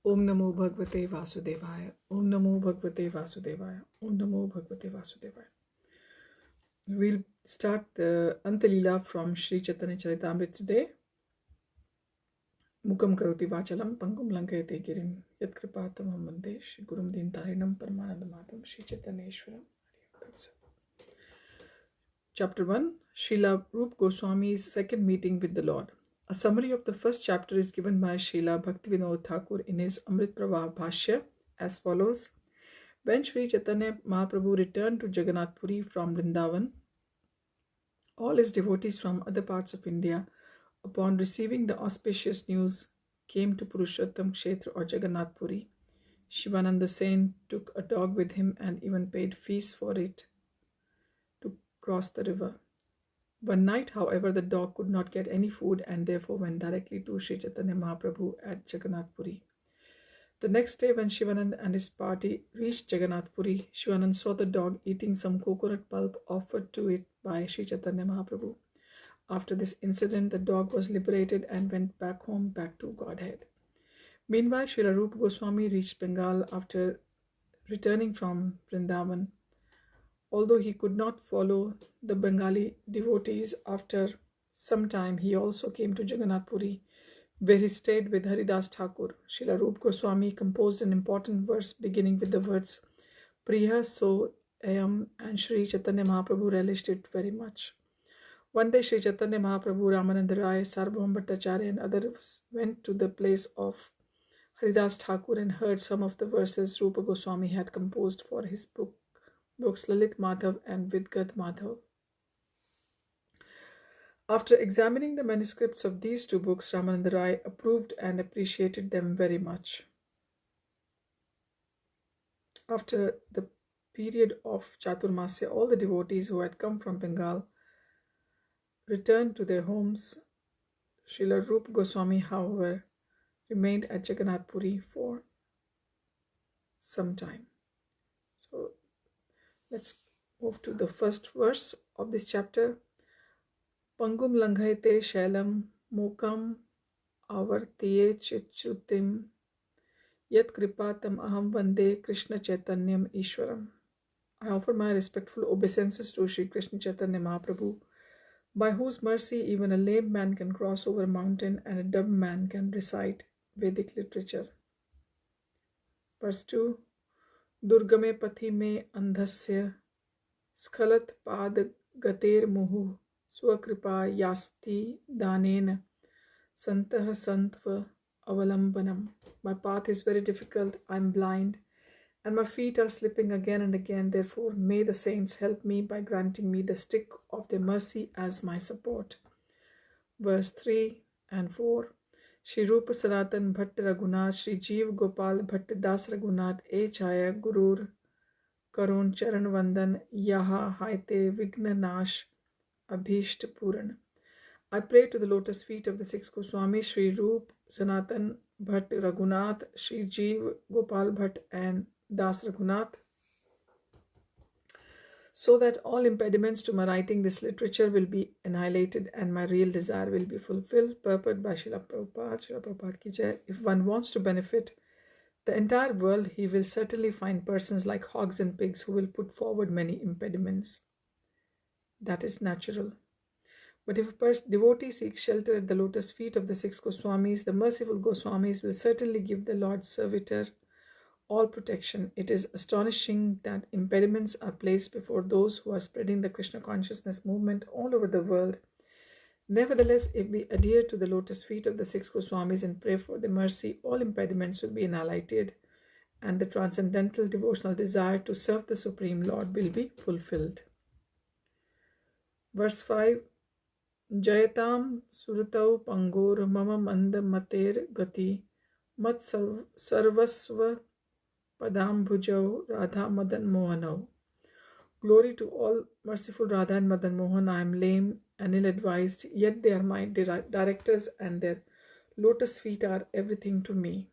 Om Namo Bhagavate Vasudevaya. Om Namo Bhagavate Vasudevaya. Om Namo Bhagavate Vasudevaya. We'll start the Anta lila from Sri Chaitanya Charitamrita today. Mukam karoti vachalam pangum lankayate girim yat kripatamam vande Shri Gurum Dintarinam Paramanandamatam Shri Chaitanyeshwaram. That's it. Chapter 1, Srila Rūpa Gosvāmī's second meeting with the Lord. A summary of the first chapter is given by Srila Bhaktivinoda Thakur in his Amrit Prabha Bhashya as follows. When Sri Chaitanya Mahaprabhu returned to Jagannath Puri from Vrindavan, all his devotees from other parts of India, upon receiving the auspicious news, came to Purushottam Kshetra or Jagannath Puri. Shivananda Sen took a dog with him and even paid fees for it to cross the river. One night, however, the dog could not get any food and therefore went directly to Sri Chaitanya Mahaprabhu at Jagannath Puri. The next day, when Shivananda and his party reached Jagannath Puri, Shivananda saw the dog eating some coconut pulp offered to it by Sri Chaitanya Mahaprabhu. After this incident, the dog was liberated and went back home, back to Godhead. Meanwhile, Srila Rūpa Gosvāmī reached Bengal after returning from Vrindavan. Although he could not follow the Bengali devotees, after some time he also came to Jagannath Puri, where he stayed with Haridas Thakur. Srila Rūpa Gosvāmī composed an important verse beginning with the words Priya So Ayam, and Sri Chaitanya Mahaprabhu relished it very much. One day Sri Chaitanya Mahaprabhu, Ramananda Rai, Sarvabhauma Bhattacharya and others went to the place of Haridas Thakur and heard some of the verses Rūpa Gosvāmī had composed for his books Lalit Madhav and Vidgad Madhav. After examining the manuscripts of these two books, Ramananda Rai approved and appreciated them very much. After the period of Chaturmasya, all the devotees who had come from Bengal returned to their homes. Srila Rūpa Gosvāmī, however, remained at Jagannath Puri for some time. So let's move to the first verse of this chapter. Pangum langhayate shailam mukam avartiye chichutim yat kripatam aham vande Krishna Chaitanyam Ishwaram. I offer my respectful obeisances to Sri Krishna Chaitanya Mahaprabhu, by whose mercy even a lame man can cross over a mountain and a dumb man can recite Vedic literature. Verse 2. Durgame pathi me andhasya skhalat pad gater muhu swakripa yasti danena santah santva avalambanam. My path is very difficult, I am blind, and my feet are slipping again and again. Therefore, may the saints help me by granting me the stick of their mercy as my support. Verse 3 and 4. Shri Rūpa Sanatan Bhatt Raghunath Shri Jeev Gopal Bhatt Das Raghunath E Chaya Gurur Karon Charan Vandan Yaha Haite Vigna Nash Abhisht Puran. I pray to the lotus feet of the six Goswamis, Shri Rūpa Sanatan Bhatt Raghunath, Shri Jeev Gopal Bhatt and Das Raghunath, so that all impediments to my writing this literature will be annihilated and my real desire will be fulfilled. Purport by Srila Prabhupada. Srila Prabhupada ki jai. If one wants to benefit the entire world, he will certainly find persons like hogs and pigs who will put forward many impediments. That is natural. But if a devotee seeks shelter at the lotus feet of the six Goswamis, the merciful Goswamis will certainly give the Lord's servitor all protection. It is astonishing that impediments are placed before those who are spreading the Krishna consciousness movement all over the world. Nevertheless, if we adhere to the lotus feet of the six Goswamis and pray for their mercy, all impediments will be annihilated and the transcendental devotional desire to serve the Supreme Lord will be fulfilled. Verse 5. Jayatam suratau pangor mama manda mater gati mat sarvasva Padam Bhujau Radha Madan Mohanau. Glory to all merciful Radha and Madan Mohan. I am lame and ill-advised, yet they are my directors and their lotus feet are everything to me.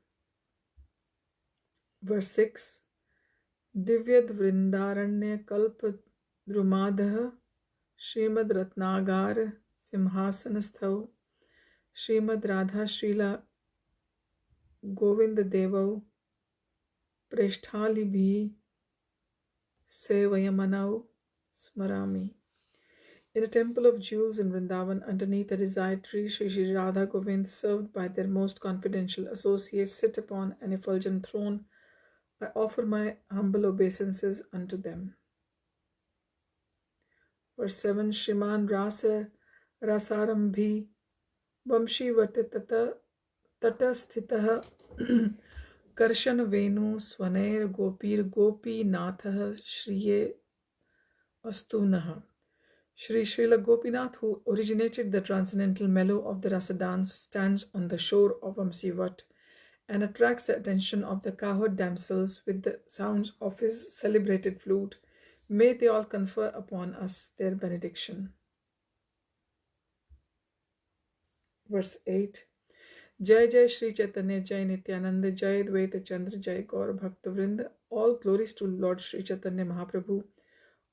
Verse 6. Divyad Vrindaranya Kalpa Drumadha Srimad Ratnagar Simhasanasthav Srimad Radha Śrīla Govind Devau Preshthali Sevayamanau Smarami. In a temple of jewels in Vrindavan, underneath a desired tree, Sri Sri Radha Govind, served by their most confidential associates, sit upon an effulgent throne. I offer my humble obeisances unto them. Verse 7. Shriman Rasa Rasarambhi Vamshi Vatitata Tatasthitah Karshan Venu Swanair Gopir Gopi Nathah Shriye Astunaha. Shri Śrīla Gopinath, who originated the transcendental mellow of the rasa dance, stands on the shore of Vamsivat and attracts the attention of the cowherd damsels with the sounds of his celebrated flute. May they all confer upon us their benediction. Verse 8. Jai Jai Shri Chaitanya, Jai Nityananda, Jai Dvaita Chandra, Jai Gaur Bhakta Vrinda. All glories to Lord Shri Chaitanya Mahaprabhu.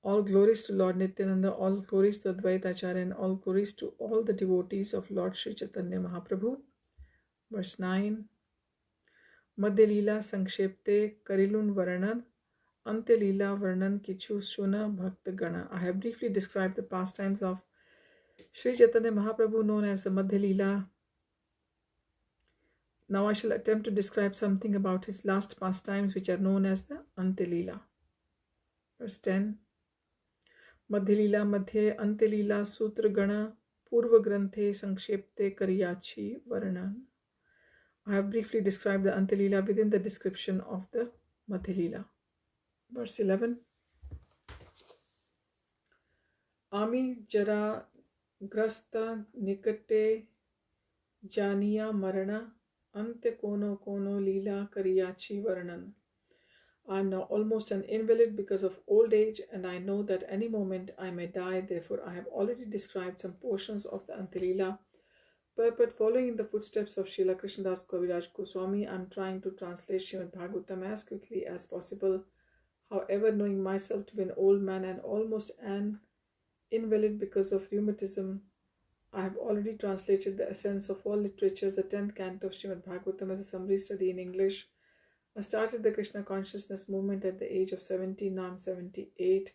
All glories to Lord Nityananda, all glories to Advaita Acharya, and all glories to all the devotees of Lord Shri Chaitanya Mahaprabhu. Verse 9. Madhya Lila Sankshepte Karilun Varanan Antya Lila Varanan Kichu Shuna Bhakta Gana. I have briefly described the pastimes of Shri Chaitanya Mahaprabhu known as the Madhya Lila. Now I shall attempt to describe something about his last pastimes, which are known as the Antya Lila. Verse 10. Madhya Lila Madhye Antya Lila Sutra Gana Purva Granthe Sankshepte Kariyachi Varanan. I have briefly described the Antya Lila within the description of the Madhya Lila. Verse 11. Ami Jara Grasta Nikate Janiya Marana Ante Kono Kono Lila Kariyachi Varanan. I am now almost an invalid because of old age, and I know that any moment I may die. Therefore, I have already described some portions of the Antya Lila. But following in the footsteps of Srila Krishnadas Kaviraj Gosvāmī, I am trying to translate Srimad Bhagavatam as quickly as possible. However, knowing myself to be an old man and almost an invalid because of rheumatism, I have already translated the essence of all literatures, the 10th canto of Srimad Bhagavatam, as a summary study in English. I started the Krishna consciousness movement at the age of 17, now I'm 78,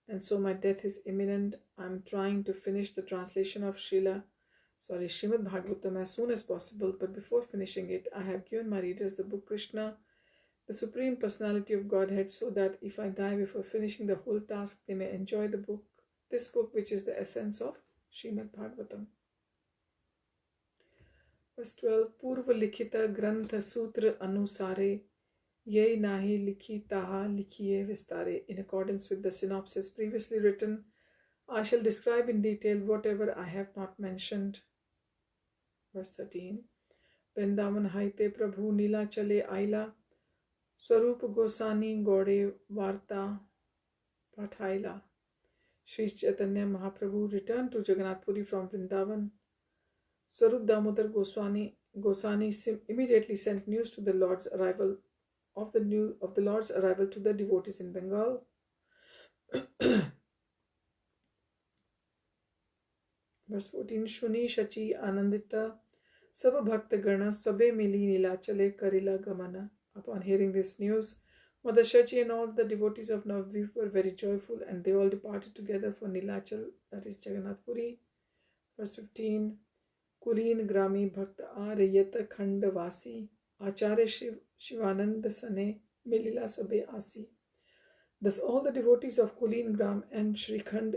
and so my death is imminent. I'm trying to finish the translation of Srimad Bhagavatam as soon as possible, but before finishing it, I have given my readers the book Krishna, the Supreme Personality of Godhead, so that if I die before finishing the whole task, they may enjoy this book, which is the essence of Srimad Bhagavatam. Verse 12. Purva Likhita Grantha Sutra Anusare Yei nahi likhi taha likhiye vistare. In accordance with the synopsis previously written, I shall describe in detail whatever I have not mentioned. Verse 13. Vrindavan haite prabhu nila chale aila Swarupa Gosani Gode Varta Pathaila. Sri Chaitanya Mahaprabhu returned to Jagannath Puri from Vrindavan. Swarup Damodar Gosani immediately sent news to the Lord's arrival of the Lord's arrival to the devotees in Bengal. Verse 14. Shuni Shachi Anandita Sab Bhakta Gana Sabe Mili Nilachale Karila Gamana. Upon hearing this news, Mother Shachi and all the devotees of Navadvip were very joyful, and they all departed together for Nilachal, that is Jagannath Puri. Verse 15. Kuleen Grami Bhakta Arayata Khandavasi Acharya Shivananda Sane Milila Sabe Asi. Thus all the devotees of Kuleen Gram and Shrikhand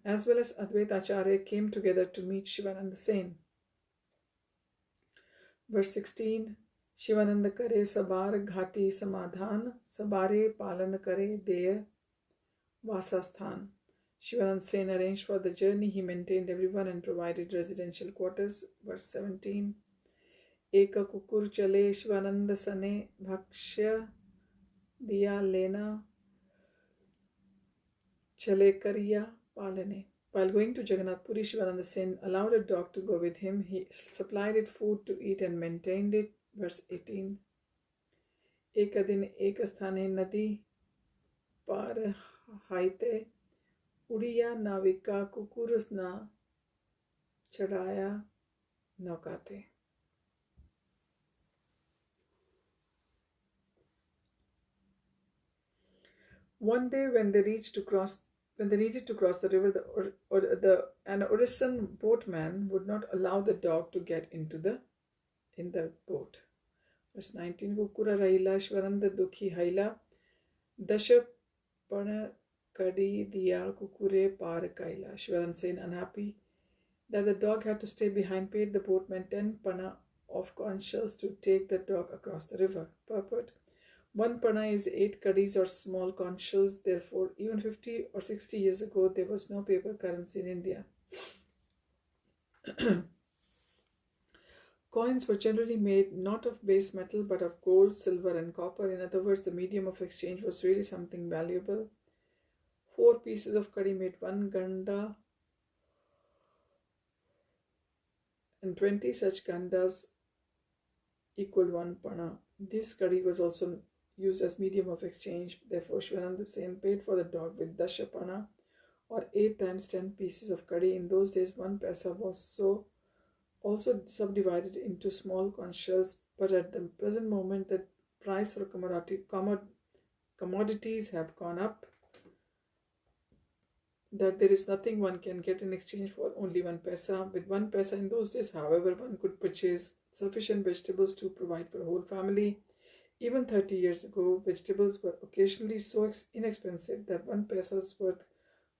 as well as Advaita Acharya came together to meet Shivananda Sen. Verse 16. Shivananda Kare Sabar Ghati Samadhan Sabare Palan Kare Deya Vasasthan. Shivananda Sen arranged for the journey. He maintained everyone and provided residential quarters. Verse 17. Eka kukur chale Shivananda Sane Bhakshya Diya Lena Chale Kariya Palane. While going to Jagannath Puri, Shivananda Sen allowed a dog to go with him. He supplied it food to eat and maintained it. Verse 18. Eka din ekasthane nadi par haite Udiya Navika Kukurasna Chadaya Naukate. One day, when they needed to cross the river, an Orison boatman would not allow the dog to get in the boat. Verse 19. Kukura raila shvaranda dukhi haila dasha pana kadi diya kukure par kaila. Shvaran Sen, unhappy that the dog had to stay behind, paid the boatman 10 pana of conch shells to take the dog across the river. Purport: 1 pana is 8 kadis or small conch shells. Therefore, even 50 or 60 years ago, there was no paper currency in India. Coins were generally made not of base metal but of gold, silver, and copper. In other words, the medium of exchange was really something valuable. 4 pieces of kadi made 1 ganda, and 20 such gandas equaled 1 pana. This kadi was also used as medium of exchange. Therefore, Shivananda Sen paid for the dog with dasha pana, or 8 times 10 pieces of kadi. In those days, 1 paisa was also subdivided into small conch shells, but at the present moment, the price for commodities have gone up, that there is nothing one can get in exchange for only 1 paisa. With 1 paisa in those days, however, one could purchase sufficient vegetables to provide for a whole family. Even 30 years ago, vegetables were occasionally so inexpensive that 1 paisa's worth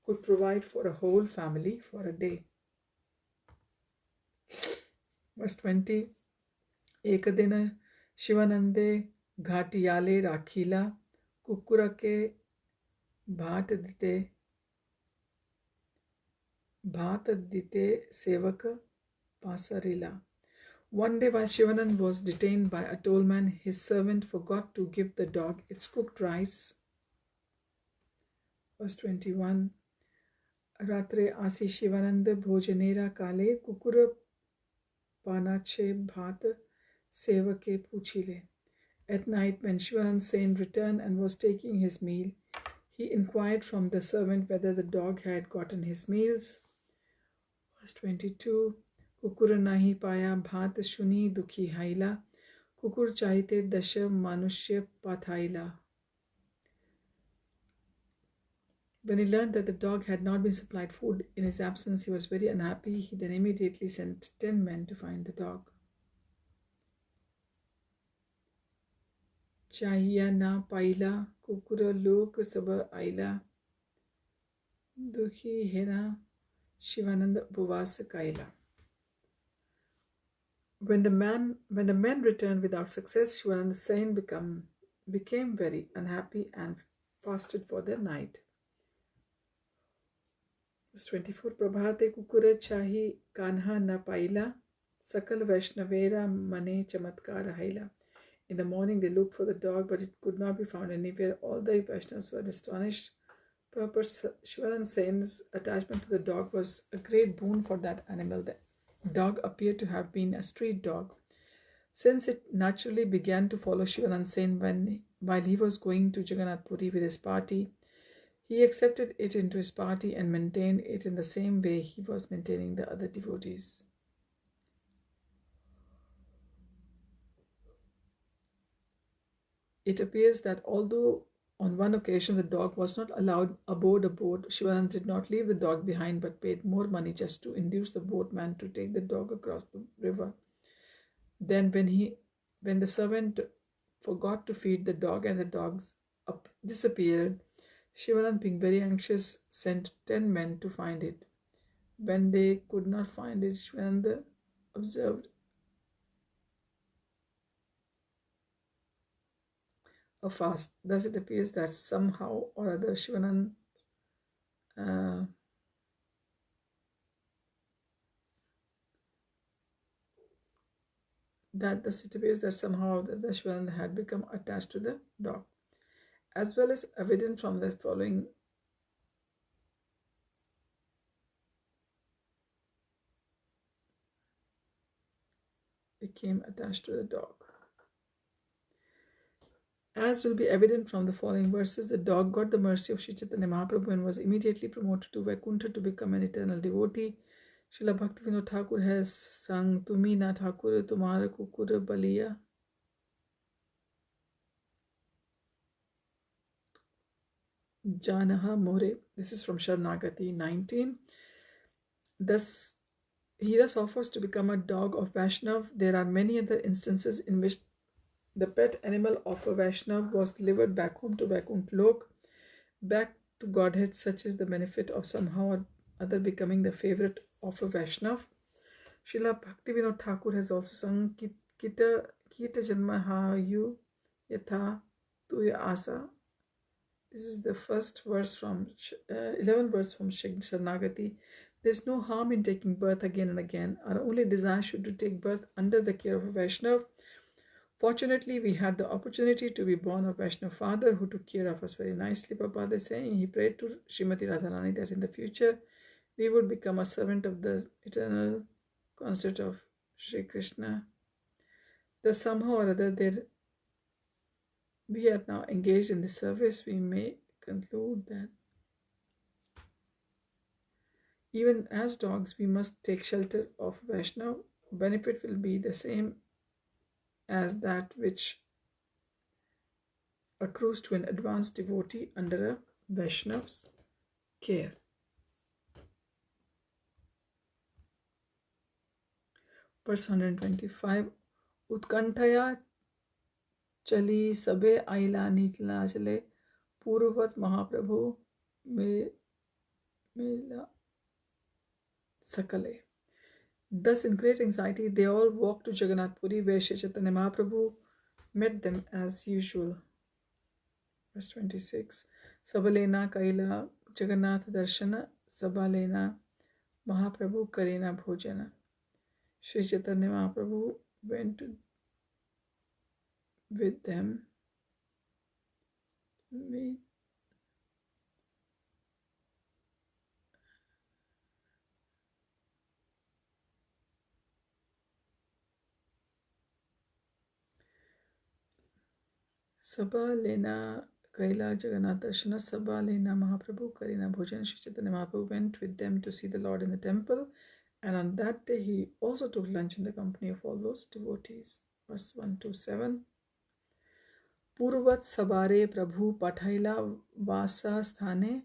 could provide for a whole family for a day. Verse 20. Ekadina Shivanande Ghatiyale Rakhila Kukurake Bhat dite Sevaka Pasarila. One day, while Shivanand was detained by a tollman, his servant forgot to give the dog its cooked rice. Verse 21. Ratre asi Shivananda bhojanera kale kukura panache bhat sevake puchile. At night, when Shivanand Sen returned and was taking his meal, he inquired from the servant whether the dog had gotten his meals. Verse 22. Kukur nahi paya bhat shuni dukhi haila kukur chahite dasha manushya pathaila. When he learned that the dog had not been supplied food in his absence, he was very unhappy. He then immediately sent 10 men to find the dog. Chahiya na paila kukura lok saba aila dukhi hena Shivananda Bhuvasa Kaila. When the men returned without success, Shivananda Sen became very unhappy and fasted for the night. Verse 24. Prabhate kukura chahi kanha na paila sakal vaishnavera mane chamatkara haila. In the morning they looked for the dog, but it could not be found anywhere. All the Vaishnavas were astonished. Purpose: Shivananda Sen's attachment to the dog was a great boon for that animal. The dog appeared to have been a street dog. Since it naturally began to follow Shivananda Sen while he was going to Jagannath Puri with his party, he accepted it into his party and maintained it in the same way he was maintaining the other devotees. It appears that although on one occasion the dog was not allowed aboard a boat, Shivananda did not leave the dog behind but paid more money just to induce the boatman to take the dog across the river. Then when the servant forgot to feed the dog and the dogs disappeared, Shivananda, being very anxious, sent 10 men to find it. When they could not find it, Shivananda observed a fast. Thus it appears that somehow or other Shivananda Shivananda had become attached to the dog, as well as evident from the following became attached to the dog. As will be evident from the following verses, the dog got the mercy of Sri Chaitanya Mahaprabhu and was immediately promoted to Vaikuntha to become an eternal devotee. Srila Bhaktivinoda Thakur has sung, Tumi na Thakur tumhara kukur baliya. Janaha More. This is from Sharnagati 19. Thus, he thus offers to become a dog of Vaishnav. There are many other instances in which the pet animal of a Vaishnav was delivered back home to Vaikuntha Lok, back to Godhead. Such is the benefit of somehow or other becoming the favorite of a Vaishnav. Srila Bhaktivinoda Thakur has also sung Kita Janma Hayu Yatha Tuya Asa. This is the first verse from 11th verse from Sharnagati. There is no harm in taking birth again and again. Our only desire should be to take birth under the care of a Vaishnav. Fortunately, we had the opportunity to be born of Vaishnav father who took care of us very nicely. Prabhupada is saying he prayed to Srimati Radharani that in the future we would become a servant of the eternal consort of Sri Krishna. Thus, somehow or other, we are now engaged in this service. We may conclude that even as dogs, we must take shelter of Vaishnav. Benefit will be the same as that which accrues to an advanced devotee under a Vaishnav's care. Verse 125. Utkantaya chali sabe aila nitla chale purvat Mahaprabhu mela sakale. Thus, in great anxiety, they all walked to Jagannath Puri, where Shri Chaitanya Mahaprabhu met them as usual. Verse 26. Sabalena kaila Jagannath darshana sabalena Mahaprabhu karena bhojana. Shri Chaitanya Mahaprabhu went with them. Sabha Lena Kaila Jagannath Darshana Sabha Lena Mahaprabhu Karina Bhojan. Shri Chaitanya Mahaprabhu went with them to see the Lord in the temple, and on that day he also took lunch in the company of all those devotees. Verse 127. Purvat Sabare Prabhu Pathaila Vasa Sthane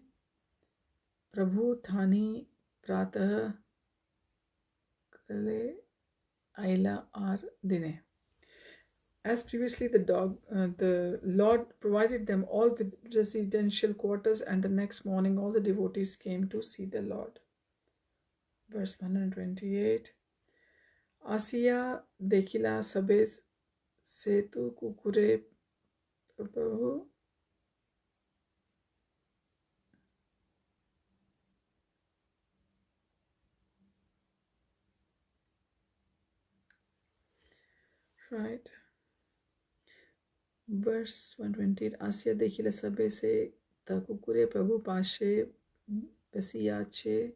Prabhu Thani Pratah Kale Aila Ar Dine. As previously, the Lord provided them all with residential quarters, and the next morning all the devotees came to see the Lord. Verse 128. Asiya dekila sabe setu kukure prabhu right. Verse 128. Asya dekhila sabe se takukure prabhu pashe basiyache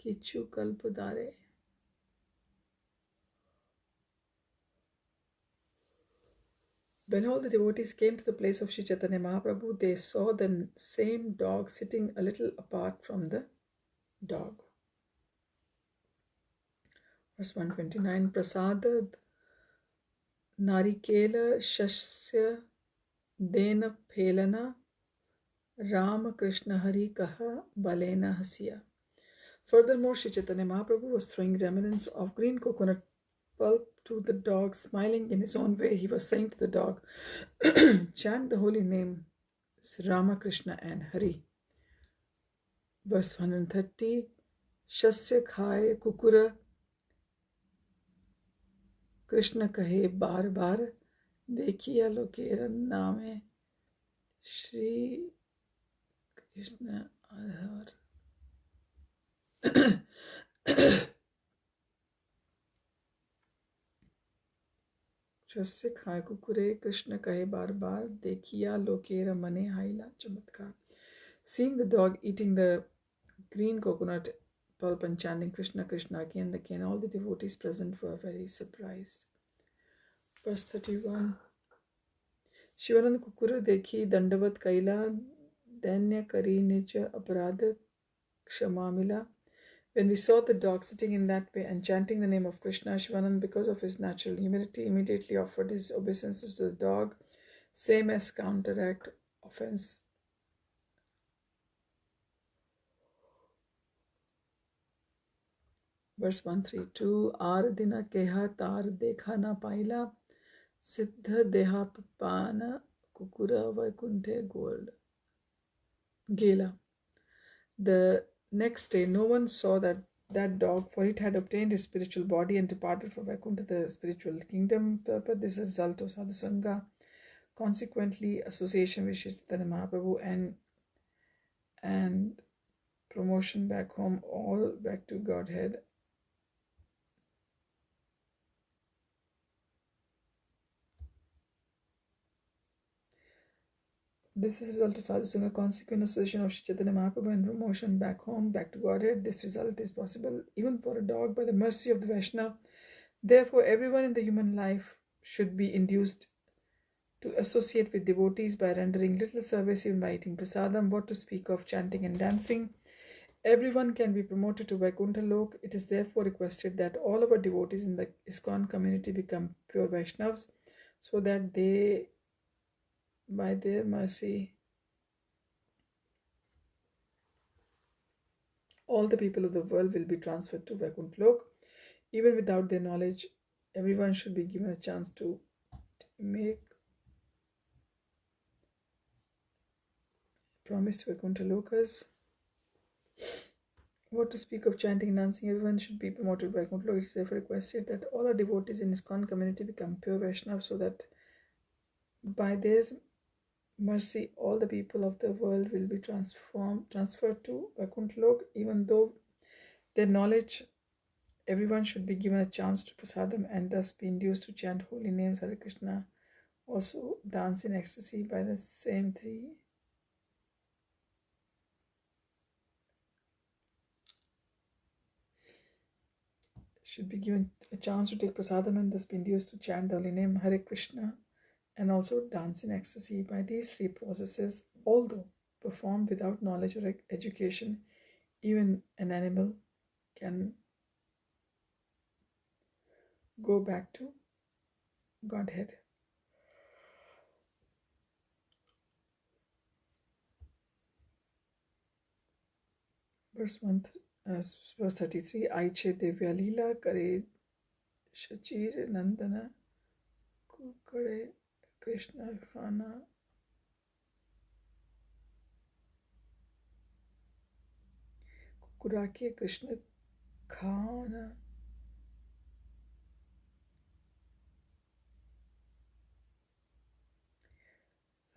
kichu kalpadare. When all the devotees came to the place of Sri Chaitanya Mahaprabhu, they saw the same dog sitting a little apart from the dog. Verse 129. Prasada Narikela Shasya Dena Phelana Rama Krishna Hari Kaha Balena Hasya. Furthermore, Sri Chaitanya Mahaprabhu was throwing remnants of green coconut pulp to the dog. Smiling in his own way, he was saying to the dog, chant the holy name Rama, Krishna and Hari. Verse 130. Shasya Khaye Kukura Krishna kahe bar bar dekhiya lokera name Shri Krishna Adhar. Shasya khai kukure Krishna kahe bar bar dekhiya lokera mane haila chamatkar. Seeing the dog eating the green coconut pulp and chanting Krishna Krishna again and again, all the devotees present were very surprised. Verse 31. Shivanand kukura dekhi dandavat kaila danya kari nicha aparadha kshamamila. When we saw the dog sitting in that way and chanting the name of Krishna, Shivanand, because of his natural humility, immediately offered his obeisances to the dog, same as counteract offense verse 132. Ar dina keha tar dekha na paila, siddha deha papana kukura vaikunte gold. Gela. The next day, no one saw that dog, for it had obtained his spiritual body and departed for Vaikuntha, the spiritual kingdom. But this is a result of sadhusanga, consequently association with Chaitanya Mahaprabhu and promotion back home, all back to Godhead. This is a result of sadhusanga, consequent association of Chaitanya Mahaprabhu and promotion back home, back to Godhead. This result is possible even for a dog by the mercy of the Vaishnava. Therefore, everyone in the human life should be induced to associate with devotees by rendering little service, even by eating prasadam, what to speak of chanting and dancing. Everyone can be promoted to Vaikuntha Lok. It is therefore requested that all of our devotees in the ISKCON community become pure Vaishnavas, so that they, by their mercy, all the people of the world will be transferred to Vaikuntha Lok. Even without their knowledge, everyone should be given a chance to make promise to Vaikuntha Lokas. What to speak of chanting and dancing, everyone should be promoted by Vaikuntha Lok. It is therefore requested that all our devotees in ISKCON community become pure Vaishnavas, so that by their mercy all the people of the world will be transferred to Vaikuntha Lok. Even though their knowledge, everyone should be given a chance to prasadam and thus be induced to chant holy names, Hare Krishna, also dance in ecstasy by the same three. Should be given a chance to take prasadam and thus be induced to chant the holy name Hare Krishna and also dance in ecstasy. By these three processes, although performed without knowledge or education, even an animal can go back to Godhead. Verse 33. Aiche Devya Lila Kare Shachir Nandana Kare Krishna Khana Kukurake Krishna Khana.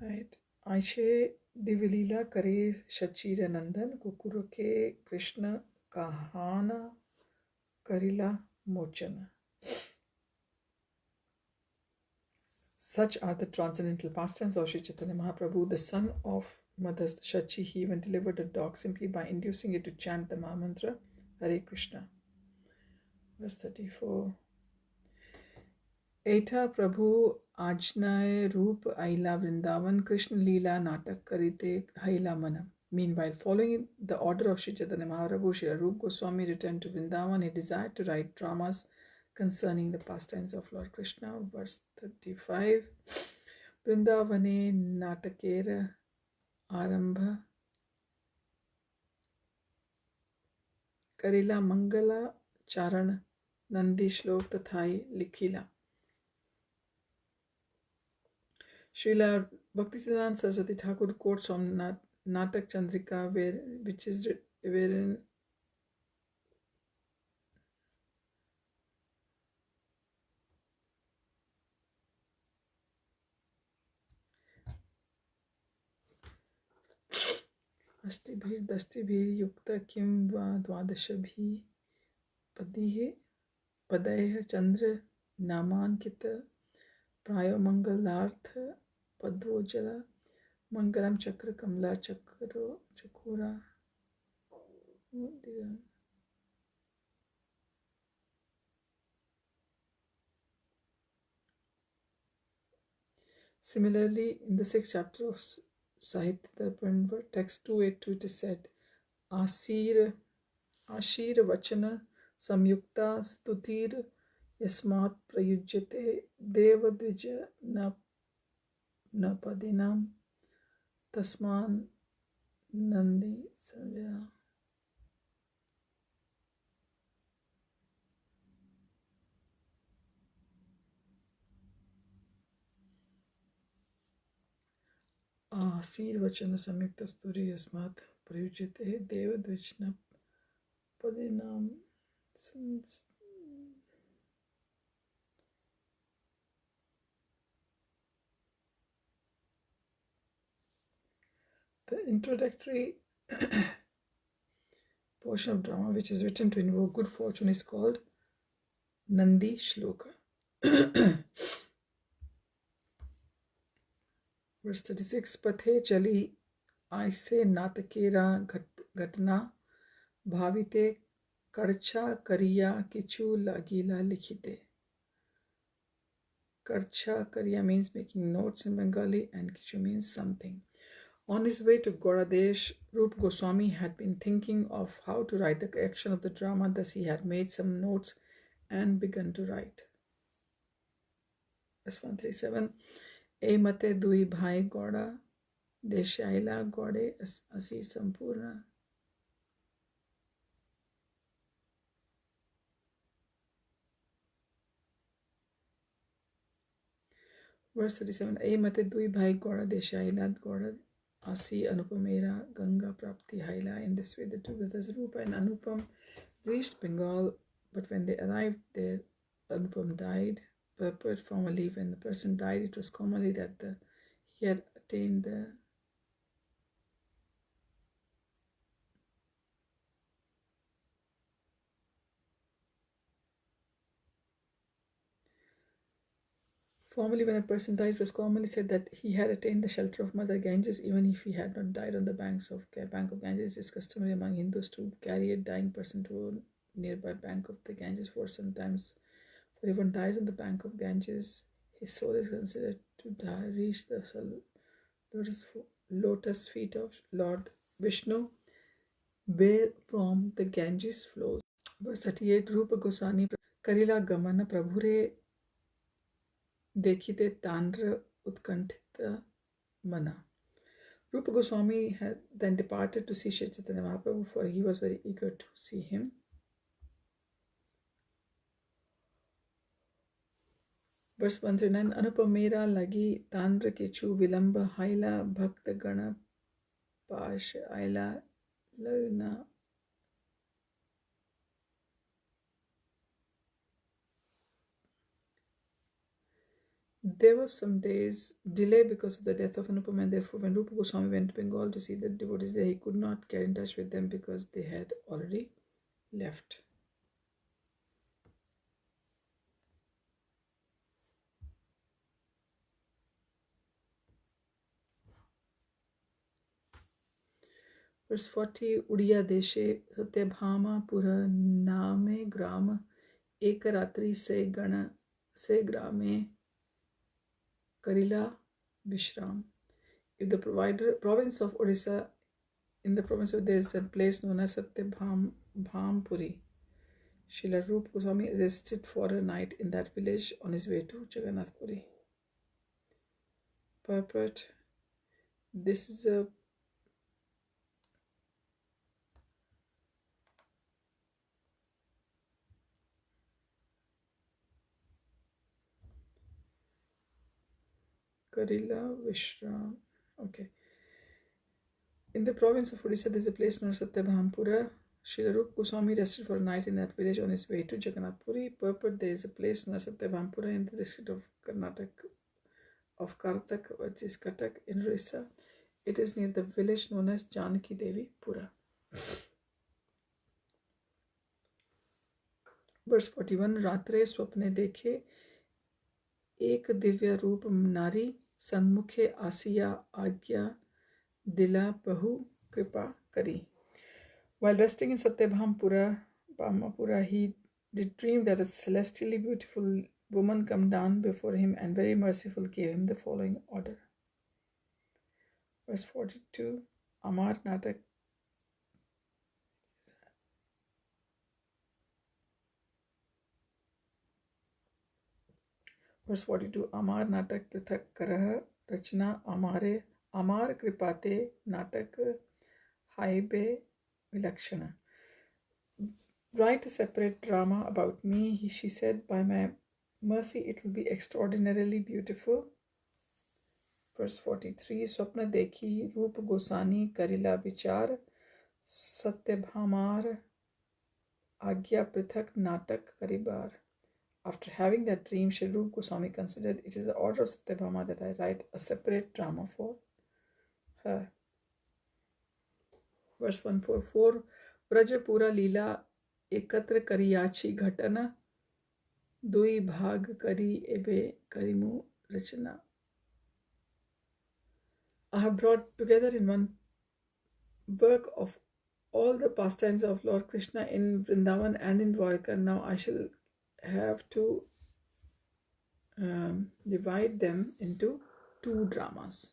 Right. Aiche Divilila Kare Shachira Nandan Kukuruke Krishna Kahana Karila Mochana. Such are the transcendental pastimes of Sri Chaitanya Mahaprabhu, the son of Mother Shachi. He even delivered a dog simply by inducing it to chant the Mahamantra Hare Krishna. Verse 34. Eta Prabhu Ajnaye Rūpa Aila Vrindavan Krishna Lila Natak Karite Haila Mana. Meanwhile, following the order of Sri Chaitanya Mahaprabhu, Sri Rūpa Gosvāmī returned to Vrindavan. He desired to write dramas concerning the pastimes of Lord Krishna. Verse 35. Vrindavane Natakera Arambha Karila Mangala Charan Nandi Shlok Tathai Likhila. Śrīla Bhaktisiddhanta Saraswati Thakur quotes from Natak Chandrika, which is wherein Ashtibhir Dashtibhir Yukta Kim Va Dvadashabhi Padaiha Chandra Namankita Prayo Mangalartha Padvojala Mangalam Chakra Kamla Chakura. Similarly, in the 6th chapter of Sahitya Darpan, text 282, it is said, Ashir Vachana Samyukta Stutir Yasmat Prayujyate Deva Dvija Napadinam Tasman Nandi Savya. आशीर्वचन संयुक्तस्तुरी यस्मात् प्रयुज्यते देवद्विजन पदिनाम. The introductory portion of drama, which is written to invoke good fortune, is called Nandi Shloka. Verse 36. Pathe chali aise natakera ghatna bhavite karcha kariya kichu lagila likhite. Karcha kariya means making notes in Bengali, and kichu means something. On his way to Goradesh, Rūpa Gosvāmī had been thinking of how to write the action of the drama, thus he had made some notes and begun to write. Verse 137. E mate dui bhai goda deshaila gode asi sampurna. Verse 37. E mate dui bhai goda deshaila goda asi anupamera ganga prapti haila. In this way, the two brothers Rūpa and Anupam reached Bengal, but when they arrived there, Anupam died. Purport: formerly, when the person died, it was commonly that he had attained the Formerly, when a person died, it was commonly said that he had attained the shelter of Mother Ganges, even if he had not died on the bank of Ganges. It is customary among Hindus to carry a dying person to a nearby bank of the Ganges for sometimes. For if one dies on the bank of Ganges, his soul is considered to reach the lotus feet of Lord Vishnu, where from the Ganges flows. Verse 38. Rūpa Gosvāmī Karila Gamana Prabhure Dekhite Tandra Utkantita Mana. Rūpa Gosvāmī had then departed to see Śrī Chaitanya Mahaprabhu, for he was very eager to see him. Verse 139. Anupamera lagi tandra kechu vilamba haila bhakta gana pash aila lagna. There was some days delay because of the death of Anupam, and therefore when Rūpa Gosvāmī went to Bengal to see the devotees there, he could not get in touch with them because they had already left. Verse 40. Udiya deshe satyabhama pura name grama ekaratri se gana se grame karila vishram. In the province of Odisha, in the province of there is a place known as Satyabhampuri. Srila Rūpa Gosvāmī rested for a night in that village on his way to Jagannath Puri. Purport: this is a Karila Vishram. Okay. In the province of Odisha, there is a place known as Satyabhampura. Srila Rūpa Gosvāmī rested for a night in that village on his way to Jagannath Puri. Purport: there is a place known as Satyabhampura in the district of Kartak, which is Katak in Odisha. It is near the village known as Janaki Devi Pura. Verse 41. Ratre swapne dekhe ek divya roop nari sanmukhe asiya agya dila bahu kripa kari. While resting in Satyabhampura, he did dream that a celestially beautiful woman come down before him and very merciful gave him the following order. Verse 42. Amar Natak. Verse 42. Amar Natak Prithak Karah Rachna Amar Kripate Natak Haibe Vilakshana. Write a separate drama about me, she said. By my mercy, it will be extraordinarily beautiful. Verse 43, स्वप्न देखी रूप गोसानी करिला विचार सत्यभामार आज्ञा पृथक नाटक करिबार. After having that dream, Sri Rupa Goswami considered it is the order of Satyabhama that I write a separate drama for her. Verse 144, Brajapura lila ekatra kariyachi ghatana dui bhag kari ebe karimu rachana. I have brought together in one work of all the pastimes of Lord Krishna in Vrindavan and in Dwarka. Now I shall have to divide them into 2 dramas.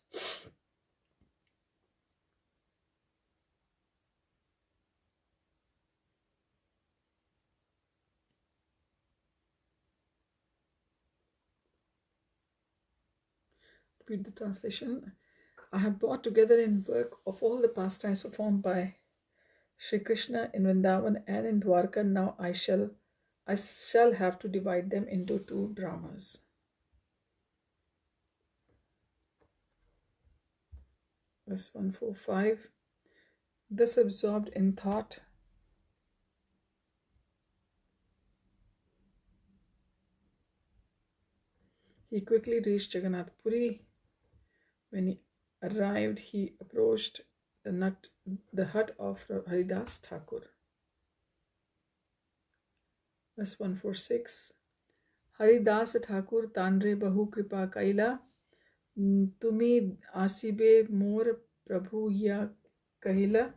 Read the translation. I have brought together in work of all the pastimes performed by Sri Krishna in Vrindavan and in Dwarka. Now I shall have to divide them into 2 dramas. Verse 145. Thus absorbed in thought, he quickly reached Jagannath Puri. When he arrived, he approached the hut of Haridas Thakur. Verse 146. Haridas Thakur Tanre Bahu Kripa Kaila Tumi Asibe Mor Prabhu Ya Kahila.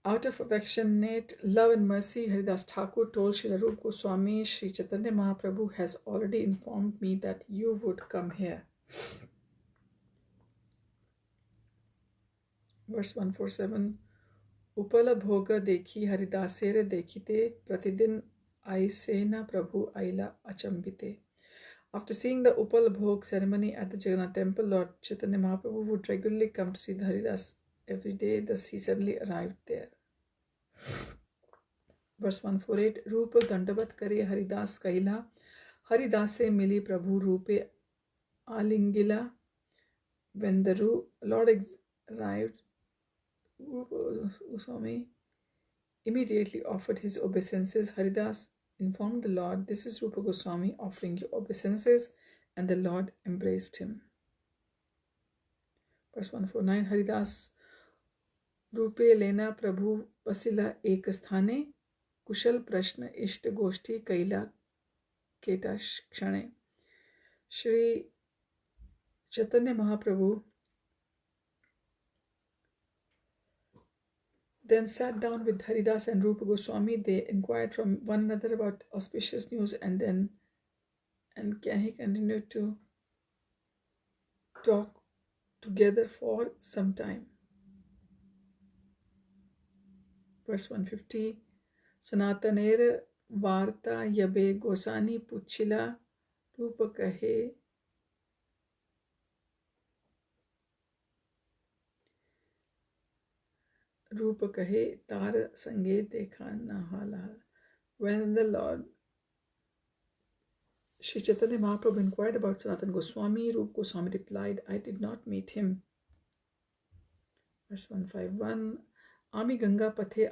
Out of affectionate love and mercy, Haridas Thakur told Srila Rupa Goswami, Sri Chaitanya Mahaprabhu has already informed me that you would come here. Verse 147. Upala bhoga dekhi Haridasere dekhite pratidin aisena Prabhu aila achambite. After seeing the Upal Bhog ceremony at the Jagannath temple, Lord Chaitanya Mahaprabhu would regularly come to see the Haridas every day. Thus he suddenly arrived there. Verse 148. Rūpa dandavat kare Haridas kaila Haridas se mili Prabhu Rūpe alingila. When the Lord arrived, Goswami immediately offered his obeisances. Haridas informed the Lord, "This is Rupa Goswami offering you obeisances," and the Lord embraced him. Verse 149. Haridas Rupe lena Prabhu vasila ek sthane kushal prashna ishta goshti kaila ketash kshane. Shri Chaitanya Mahaprabhu then sat down with Haridas and Rupa Goswami. They inquired from one another about auspicious news, and he continued to talk together for some time. Verse 150. Sanataner Varta Yabe Gosani Puchila Rupa Kahe Tar Sange Dekha Nahala. When the Lord Sri Chaitanya Mahaprabhu inquired about Sanatana Goswami, Rupa Goswami replied, "I did not meet him." Verse 151. Ami Ganga Pathe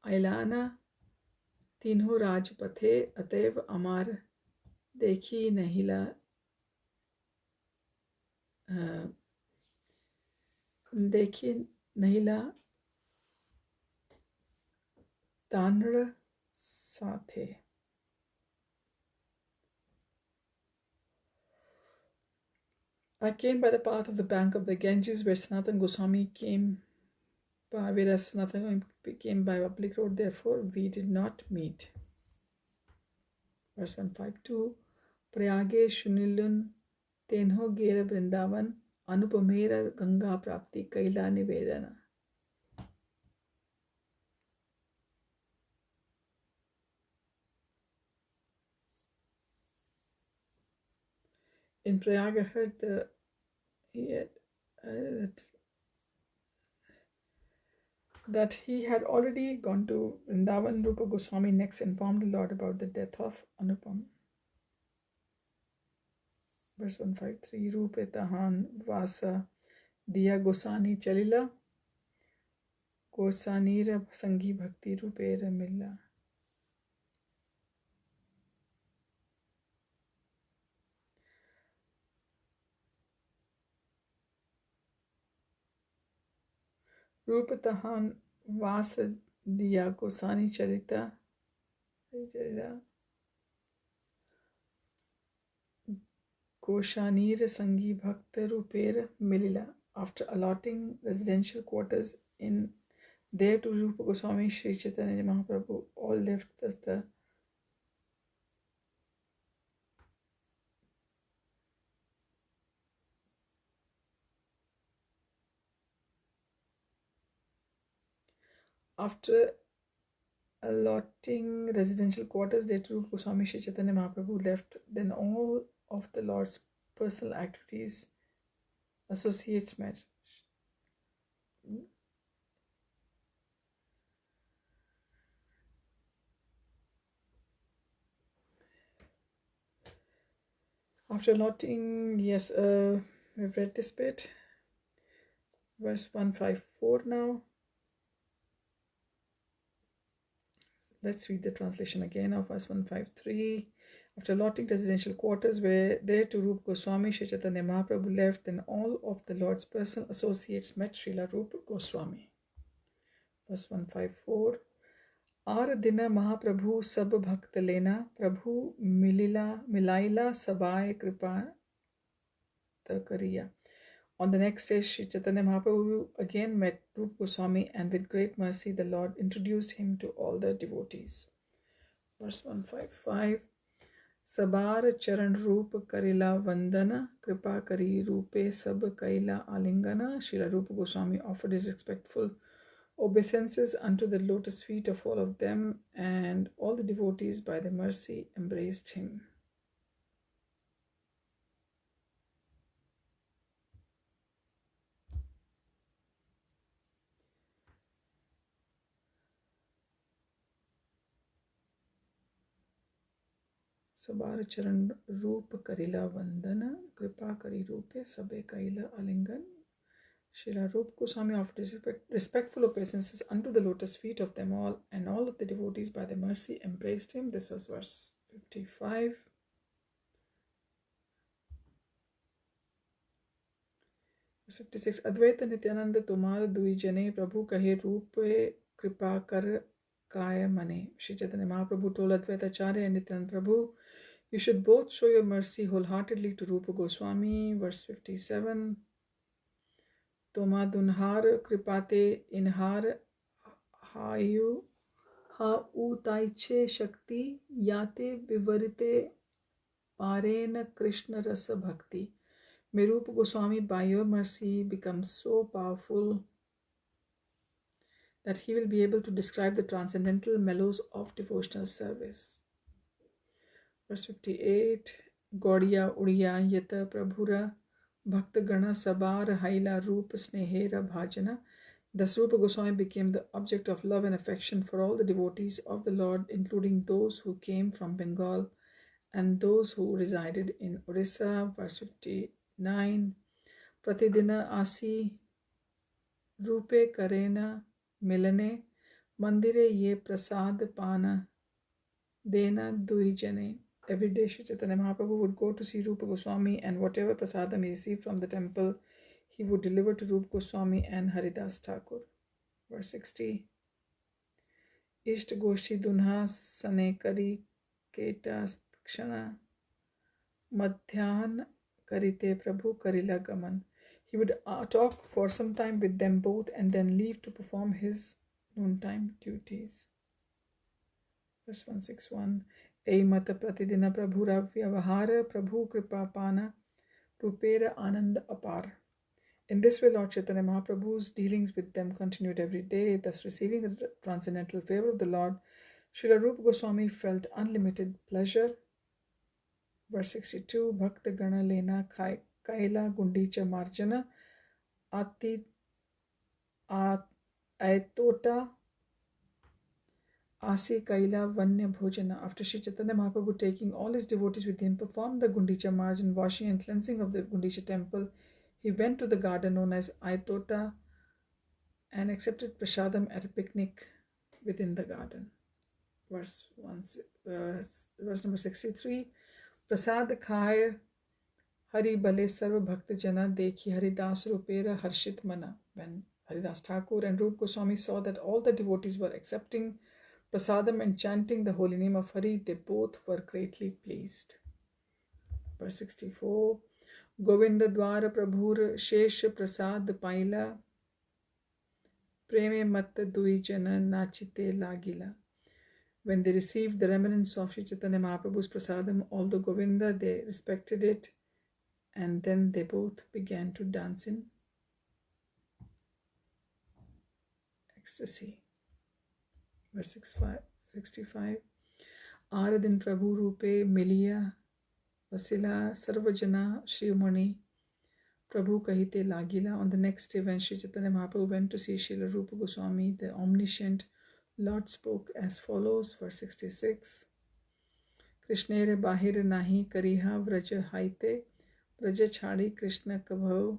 Ailana Tinho Raj Pathe Atev Amar Dekhi Nahila Dekhi Nahila Tanra Sathe. I came by the path of the bank of the Ganges where Sanatana Goswami came by, whereas Sanatana came by public road, therefore we did not meet. Verse 152. Prayage Shunilun Tenho Gera Vrindavan Anupamera Ganga Prapti Kaila Nivedana. In Prayag, I heard that he had already gone to Vrindavan. Rūpa Gosvāmī next informed the Lord about the death of Anupam. Verse 153, Rūpe tahan vasa diya gosani chalila, gosanira sangi bhakti rupera milla. Rūpa tahan vasa diya gosani chalita, Goshanir Sangi Bhakta Rupera Milila. After allotting residential quarters in there to Rūpa Gosvāmī, Sri Chaitanya Mahaprabhu all left the After allotting residential quarters there to Rūpa Gosvāmī, Sri Chaitanya Mahaprabhu left. Then all of the Lord's personal activities, associates met. After allotting, yes, we've read this bit. Verse 154 now. Let's read the translation again of verse 153. After allotting residential quarters where there to Rūpa Gosvāmī, Sri Chaitanya Mahaprabhu left, then all of the Lord's personal associates met Srila Rūpa Gosvāmī. Verse 154. Ar dina Mahaprabhu sab bhakt lena, Prabhu milaila sabai kripa takariya. On the next day, Sri Chaitanya Mahaprabhu again met Rūpa Gosvāmī, and with great mercy the Lord introduced him to all the devotees. Verse 155. Sabar charan roop karila vandana, kripa kari rupe sab kaila alingana. Srila Rūpa Gosvāmī offered his respectful obeisances unto the lotus feet of all of them, and all the devotees by their mercy embraced him. Sabar charan roop karila vandana, kripa kari rupe sabe kaila alingan. Srila Rūpa Gosvāmī offered his respectful obeisances unto the lotus feet of them all, and all of the devotees by their mercy embraced him. This was verse 55. Verse 56. Advaita Nityananda Tumar Dui Jane Prabhu Kahe Rūpe Kripa Kar Kaya Mane. Sri Chaitanya Mahaprabhu told Advaita Acharya and Nityananda Prabhu, you should both show your mercy wholeheartedly to Rūpa Gosvāmī. Verse 57. Toma dunhar kripate inhar hayu ha utaiche shakti yate vivarite parena Krishna rasa bhakti. May Rūpa Gosvāmī by your mercy become so powerful that he will be able to describe the transcendental mellows of devotional service. Verse 58. Gaudiya Udiya Yata Prabhura Bhakta Gana Sabar Haila Rupa Snehera Bhajana. Thus Rūpa Gosvāmī became the object of love and affection for all the devotees of the Lord, including those who came from Bengal and those who resided in Orissa. Verse 59. Pratidina Asi Rupe Karena Milane Mandire Ye Prasad Pana Dena Duijane. Every day Sri Chaitanya Mahaprabhu would go to see Rūpa Gosvāmī, and whatever prasadam he received from the temple, he would deliver to Rūpa Gosvāmī and Haridas Thakur. Verse 60. Ishta Goshti Dunha Sanekari Keta Kshana Madhyan Karite Prabhu Karila Gaman. He would talk for some time with them both and then leave to perform his noontime duties. Verse 161. Mata Pratidina Prabhura Vyavahara Prabhu Kripa Pana Rupera Anand Apar. In this way, Lord Chaitanya Mahaprabhu's dealings with them continued every day, thus receiving the transcendental favor of the Lord. Srila Rūpa Gosvāmī felt unlimited pleasure. Verse 62. Bhakta Gana Lena Kaila Gundicha Marjana Ati Aitota Ase Kaila Vanya Bhojana. After Sri Chaitanya Mahaprabhu taking all his devotees with him, performed the Gundicha March and washing and cleansing of the Gundicha temple, he went to the garden known as Aitota and accepted prasadam at a picnic within the garden. Verse number 63. Prasad Khaya Hari Bale Sarva Bhakta Jana Dekhi Haridas Rupera Harshit Mana. When Haridas Thakur and Rūpa Goswāmī saw that all the devotees were accepting prasadam and chanting the holy name of Hari, they both were greatly pleased. Verse 64. Govinda Dwara Prabhur Shesh Prasad Paila Preme Mat Dui Jana Nachite Lagila. When they received the remnants of Sri Chaitanya Mahaprabhu's prasadam, although Govinda, they respected it, and then they both began to dance in ecstasy. Verse 65. Aradin Prabhu Rūpe Miliya Vasila Sarvajana Shrimani Prabhu Kahite Lagila. On the next day, when Sri Chaitanya Mahaprabhu went to see Srila Rūpa Goswāmī, the omniscient Lord spoke as follows. Verse 66. Krishnere Bahir Nahi Kariha Vraja Haite Vraja Chhadi Krishna Kabhau.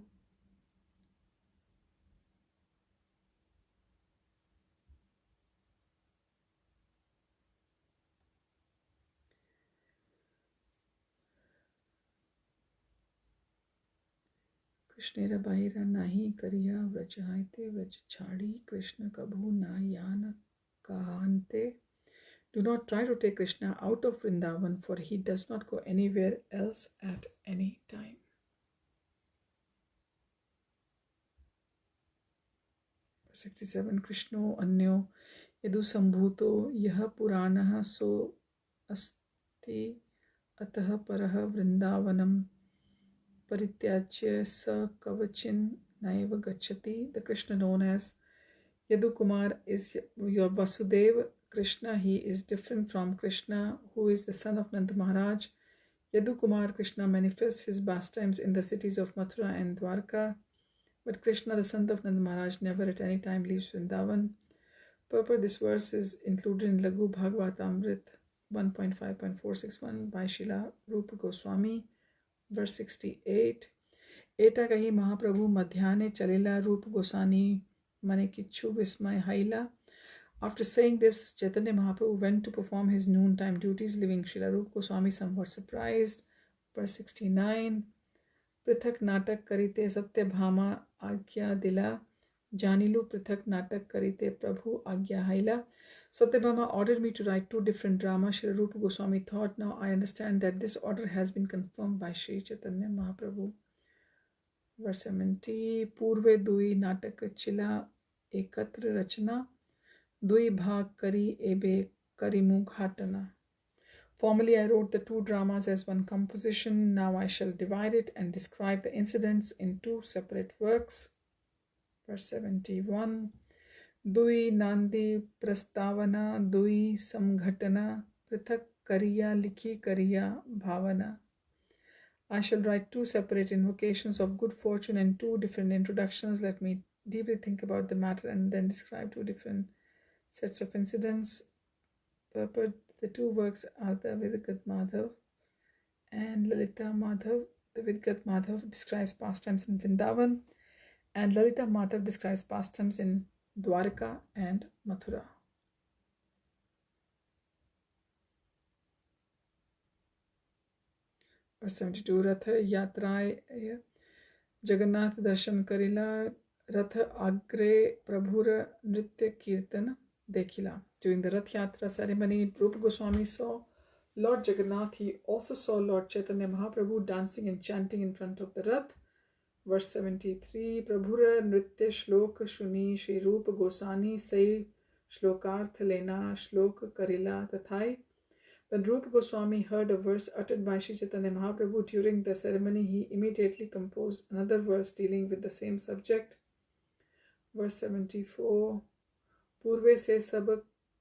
Krishnera Bahira Nahi Kariya Vrajahaite Vrajachadi Krishna Kabhu Nayana Kahante. Do not try to take Krishna out of Vrindavan, for he does not go anywhere else at any time. Verse 67. Krishno Anyo Yadu Sambhuto Yaha Puranaha So Asti Ataha Paraha Vrindavanam Parityajya Sa Kavachin Naiva Gachati. The Krishna known as Yadu Kumar is your Vasudeva Krishna. He is different from Krishna, who is the son of Nanda Maharaj. Yadu Kumar Krishna manifests his pastimes in the cities of Mathura and Dwarka, but Krishna, the son of Nanda Maharaj, never at any time leaves Vrindavan. Purport: this verse is included in Laghu Bhagavatamrit 1.5.461 by Srila Rūpa Gosvāmī. Verse 68. Eta kahi Mahaprabhu madhyane chalila Rūpa Gosani mane kichu vismay haila. After saying this, Chaitanya Mahaprabhu went to perform his noontime duties, leaving Srila Rūpa Goswāmī somewhat surprised. Verse 69. Prithak natak karite satya bhama agya dila janilu prithak natak karite prabhu agya haila. Satyabhama ordered me to write 2 different dramas. Srila Rūpa Goswāmī thought, now I understand that this order has been confirmed by Sri Chaitanya Mahaprabhu. Verse 70. Purve dui natak chila ekatra rachana dui bhag kari ebe karimu ghatana. Formerly I wrote the 2 dramas as one composition. Now I shall divide it and describe the incidents in 2 separate works. Verse 71. Dui Nandi Prastavana Dui Samghatana Prithak Kariya Likhi Kariya Bhavana. I shall write 2 separate invocations of good fortune and 2 different introductions. Let me deeply think about the matter and then describe 2 different sets of incidents. Purport: the 2 works are the Vidgat Madhav and Lalita Madhav. The Vidgat Madhav describes pastimes in Vrindavan, and Lalita Madhav describes pastimes in Dwarka and Mathura. Verse 72. Ratha Yatrai Jagannath Darshan Karila Ratha Agre Prabhura Nritya Kirtana Dekhila. During the Rath Yatra ceremony, Rūpa Goswāmī saw Lord Jagannath. He also saw Lord Chaitanya Mahaprabhu dancing and chanting in front of the Rath. Verse 73. Prabhura Nritya Shlok Shuni Shri Rūpa Gosani Sai Shlokarth Lena Shlok Karila Tathai. When Rūpa Goswāmī heard a verse uttered by Sri Chaitanya Mahaprabhu during the ceremony, he immediately composed another verse dealing with the same subject. Verse 74. Purve se sab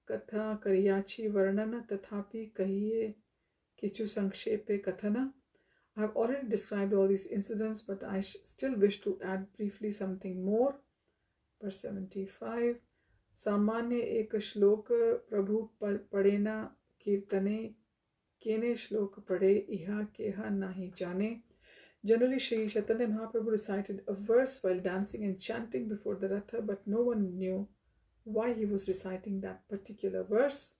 katha kariyachi varnana tathapi kahiye kichu sankshepe kathana. I have already described all these incidents, but I still wish to add briefly something more. Verse 75. सामान्य एक श्लोक प्रभु पढ़ेना कीर्तने केने श्लोक पढ़े इहा केहा nahi jane. Generally, Sri Chaitanya Mahaprabhu recited a verse while dancing and chanting before the Ratha, but no one knew why he was reciting that particular verse.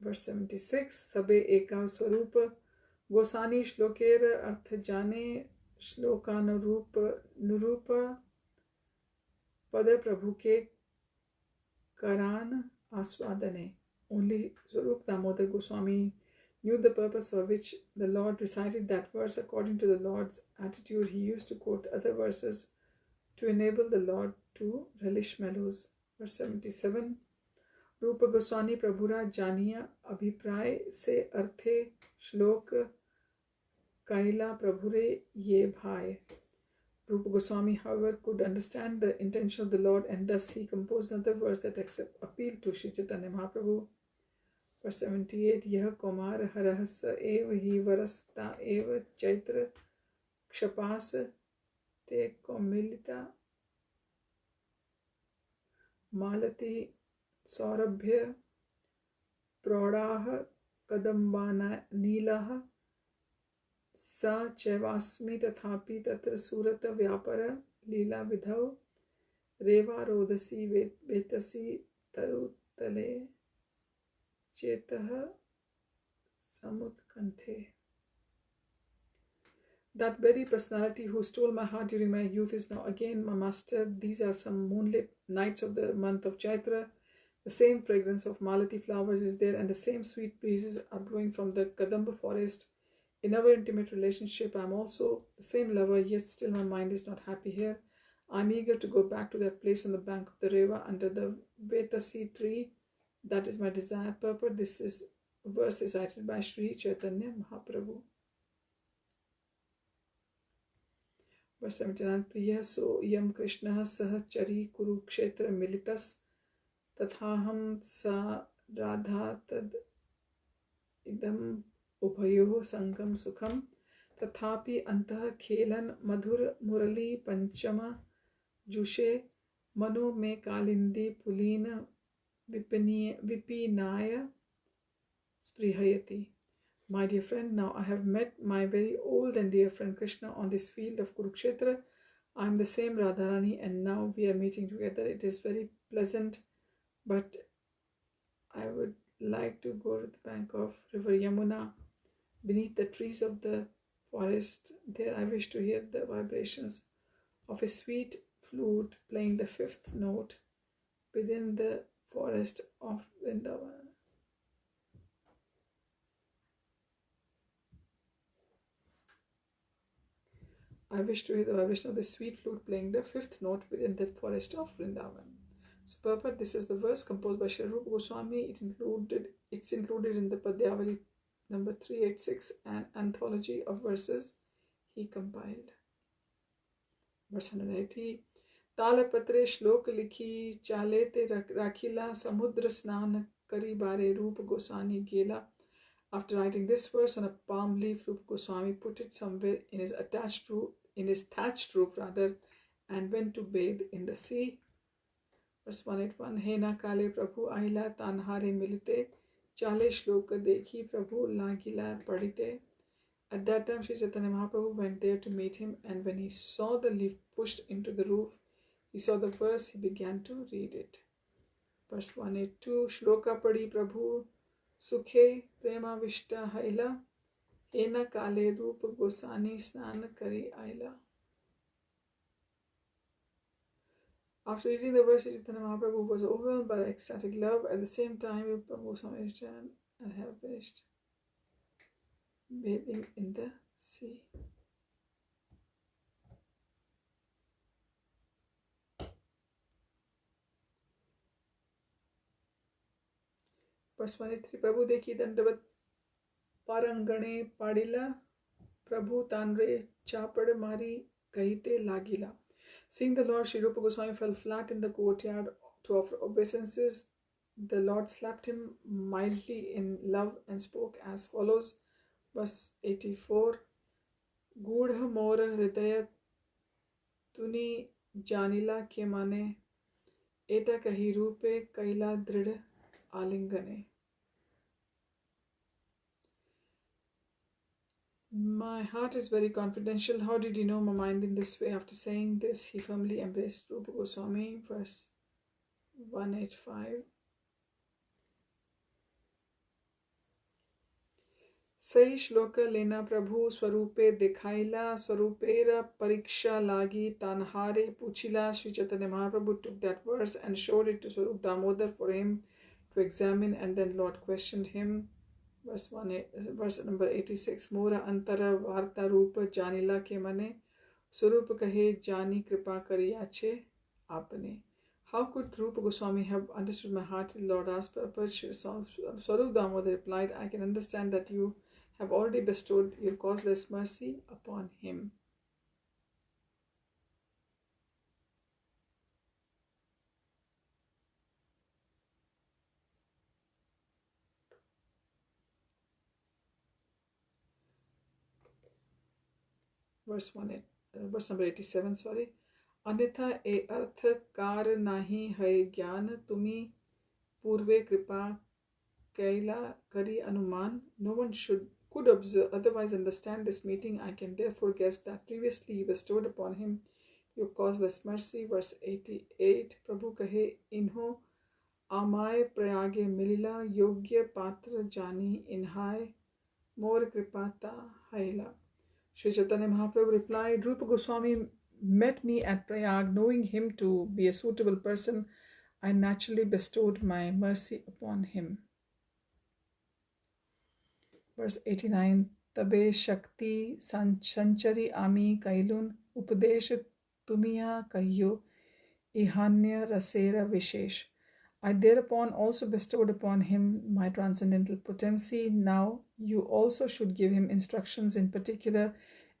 Verse 76, Sabe Eka Swarupa Gosani Shlokera Artha Jane Shlokanurupa Nurupa Pada Prabhu Ke Karan Aswadane. Only Swarup Damodar Goswami knew the purpose for which the Lord recited that verse. According to the Lord's attitude, he used to quote other verses to enable the Lord to relish mellows. Verse 77, Rūpa Goswami Prabhura Janiya Abhipray se Arthe Shlok Kaila Prabhure Ye Bhai. Rūpa Goswami, however, could understand the intention of the Lord, and thus he composed another verse that appealed to Sri Chaitanya Mahaprabhu. Verse 78, Yah Kumar Harahasa Eva Hi Varasta Eva Chaitra Kshapas Te Komilita Malati Saurabhya Praudaha Kadambana Nilaha Sa Chevasmi Tathapi Tatra Surata Vyapara Lila Vidhav Reva Rodasi Vetasi Tarutale Chetaha Samutkanthe. That very personality who stole my heart during my youth is now again my master. These are some moonlit nights of the month of Chaitra. The same fragrance of malati flowers is there, and the same sweet breezes are blowing from the Kadamba forest. In our intimate relationship, I am also the same lover, yet still my mind is not happy here. I am eager to go back to that place on the bank of the Reva under the Vetasi tree. That is my desire purpose. This is a verse recited by Sri Chaitanya Mahaprabhu. Verse 79, Priya so yam Krishna sah chari kurukshetra militas tathaham sa radha tad idam ubhayoh sangam sukham tathapi antah khelan madhur murali panchama jushe mano me kalindi pulina vipinaya sprihayati. My dear friend, now I have met my very old and dear friend Krishna on this field of Kurukshetra. I am the same Radharani, and now we are meeting together. It is very pleasant, but I would like to go to the bank of River Yamuna, beneath the trees of the forest. There I wish to hear the vibrations of a sweet flute playing the fifth note within the forest of Vrindavan. I wish to hear the vibration of the sweet flute playing the fifth note within the forest of Vrindavan. So, purport, this is the verse composed by Sri Rūpa Goswami. It's included in the Padyavali number 386, an anthology of verses he compiled. Verse 180. Talapatre shlok likhi chalete rakhila samudra snan kari bare Rūpa Goswami gela. After writing this verse on a palm leaf, Rūpa Goswami put it somewhere in his thatched roof, and went to bathe in the sea. Verse 181. Hena kale Prabhu aila tanhare milite chale shloka dekhi Prabhu lagila padite. At that time, Sri Chaitanya Mahaprabhu went there to meet him, and when he saw the leaf pushed into the roof, he saw the verse, he began to read it. Verse 182. Shloka padi Prabhu Sukhe prema vishta haila ena kale Rūpa Goswami snan kari aila. After reading the verse, Chaitanya Mahaprabhu was overwhelmed by the ecstatic love. At the same time, Rūpa Goswami returned and have finished bathing in the sea. Verse 183. Prabhu dekhi dandavat parangane padila Prabhu tanre chapad mari kahite lagila. Seeing the Lord, Sri Rūpa Goswami fell flat in the courtyard to offer obeisances. The Lord slapped him mildly in love and spoke as follows. Verse 84. Gudha mora hridaya tuni janila ke mane eta kahi Rūpe kaila drid alingane. My heart is very confidential. How did you know my mind in this way? After saying this, he firmly embraced Rūpa Gosvāmī, verse 185. सही श्लोक लेना प्रभु स्वरूपे दिखाइला स्वरूपेर परीक्षा लागी तानहारे पूछिला. Sri Chaitanya Mahaprabhu took that verse and showed it to Swarup Damodar for him to examine, and then Lord questioned him. Verse number 86. Mora antara varta Rūpa janila ke mane Swarup kahe jani kripa kariyache apne. How could Rūpa Gosvāmī have understood my heart? The Lord asked. Swarup Damodar replied, I can understand that you have already bestowed your causeless mercy upon him. Verse number 87, sorry. Anitha e arth kar nahi hai gyan tumi purve kripa kaila kari anuman. No one could observe, otherwise understand this meeting. I can therefore guess that previously you bestowed upon him your causeless mercy. Verse 88. Prabhu kahe inho amay prayage milila yogya patra jani inhai more kripata haila. Sri Chaitanya Mahaprabhu replied, Rūpa Gosvāmī met me at Prayag. Knowing him to be a suitable person, I naturally bestowed my mercy upon him. Verse 89. Tabe Shakti Sanchari Ami Kailun Upadesh Tumiya Kahyo Ihanya Rasera Vishesh. I thereupon also bestowed upon him my transcendental potency. Now you also should give him instructions, in particular,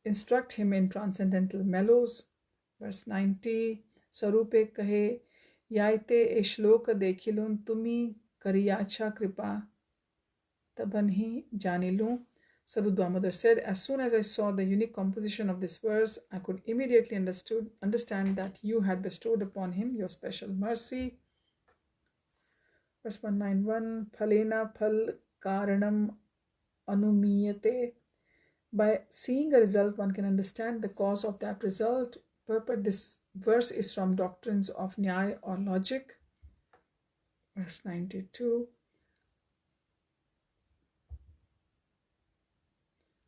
instruct him in transcendental mellows. Verse 90. Sarupe kahe yaite e shloka dekhilun tumi kariyacha kripa tabanhi janilu. Sadhu Damodar said, as soon as I saw the unique composition of this verse, I could immediately understand that you had bestowed upon him your special mercy. Verse 191. Phalena phal karanam anumiyate. By seeing a result, one can understand the cause of that result. Purport: this verse is from doctrines of Nyaya or logic. Verse 92.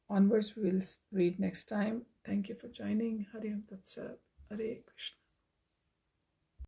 Onwards we will read next time. Thank you for joining. Hare Tat Sat. Hare Krishna.